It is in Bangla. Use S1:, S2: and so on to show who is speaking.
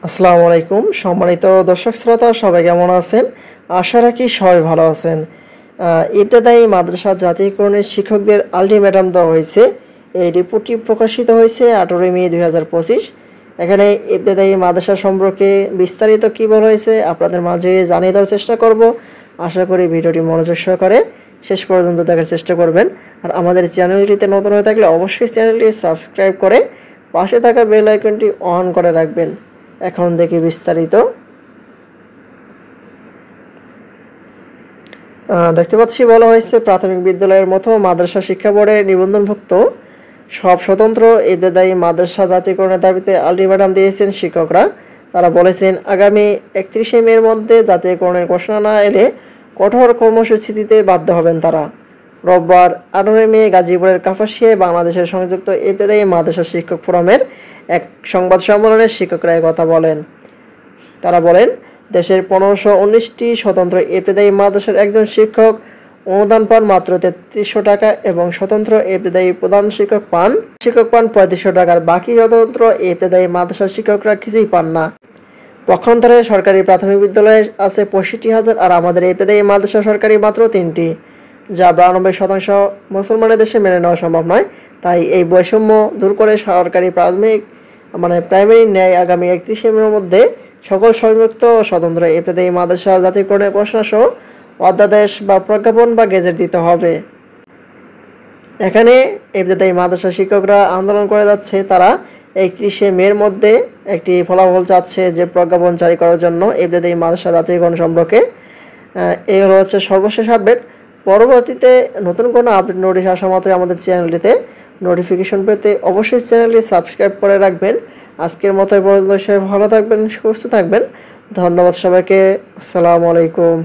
S1: আসসালামু আলাইকুম সম্মানিত দর্শক শ্রোতা সবাই কেমন আছেন? আশা রাখি সবাই ভালো আছেন। ইবতেদায়ী মাদ্রাসা জাতীয়করণের শিক্ষকদের আলটিমেটাম দেওয়া হয়েছে। এই রিপোর্টটি প্রকাশিত হয়েছে 18 মে 2025। এখানে ইবতেদায়ী মাদ্রাসা সম্পর্কে বিস্তারিত কী বলা হয়েছে আপনাদের মাঝে জানিয়ে দেওয়ার চেষ্টা করব। আশা করি ভিডিওটি মনোযোগ সহকারে শেষ পর্যন্ত দেখার চেষ্টা করবেন। আর আমাদের চ্যানেলটিতে নতুন হয়ে থাকলে অবশ্যই চ্যানেলটি সাবস্ক্রাইব করে পাশে থাকা বেল আইকনটি অন করে রাখবেন। এখন দেখি বিস্তারিত। দেখতে পাচ্ছি বলা হয়েছে প্রাথমিক বিদ্যালয়ের মতো মাদ্রাসা শিক্ষা বোর্ডের নিবন্ধনভুক্ত সব স্বতন্ত্র ইবতেদায়ী মাদ্রাসা জাতীয়করণের দাবিতে আলটিমেটাম দিয়েছেন শিক্ষকরা। তারা বলেছেন আগামী 31শে মের মধ্যে জাতীয়করণের ঘোষণা না এলে কঠোর কর্মসূচি দিতে বাধ্য হবেন তারা। রোববার 18 মে গাজীপুরের কাপাসিয়ায় বাংলাদেশের সংযুক্ত ইবতেদায়ী মাদ্রাসা শিক্ষক ফোরামের এক সংবাদ সম্মেলনে শিক্ষকরা কথা বলেন। তারা বলেন দেশের 1519টি স্বতন্ত্র ইবতেদায়ী মাদ্রাসার একজন শিক্ষক অনুদান পান মাত্র 3300 টাকা এবং স্বতন্ত্র ইবতেদায়ী প্রধান শিক্ষক পান 3500 টাকার বাকি স্বতন্ত্র ইবতেদায়ী মাদ্রাসার শিক্ষকরা কিছুই পান না। পক্ষান্তরে সরকারি প্রাথমিক বিদ্যালয়ে আছে 65,000 আর আমাদের ইবতেদায়ী মাদ্রাসা সরকারি মাত্র 3টি, যা 92% মুসলমানের দেশে মেনে নেওয়া সম্ভব নয়। তাই এই বৈষম্য দূর করে সরকারি প্রাইমারি ন্যায় আগামী 31শে মের মধ্যে সকল সংযুক্ত ও স্বতন্ত্র ইবতেদায়ী মাদ্রাসা জাতীয়করণের ঘোষণা সহ অধ্যাদেশ বা প্রজ্ঞাপন বা গেজেট দিতে হবে। এখানে ইবতেদায়ী মাদ্রাসা শিক্ষকরা আন্দোলন করে যাচ্ছে। তারা 31শে মের মধ্যে একটি ফলাফল চাচ্ছে যে প্রজ্ঞাপন জারি করার জন্য ইবতেদায়ী মাদ্রাসা জাতীয়করণ সম্পর্কে। এই হচ্ছে সর্বশেষ আপডেট। পরবর্তীতে নতুন কোনো আপডেট নোটিশ আসা মাত্রই আমাদের চ্যানেলটিতে নোটিফিকেশন পেতে অবশ্যই চ্যানেলটি সাবস্ক্রাইব করে রাখবেন। আজকের মতো এই পর্যন্ত সবাই ভালো থাকবেন, সুস্থ থাকবেন। ধন্যবাদ সবাইকে। আসসালামু আলাইকুম।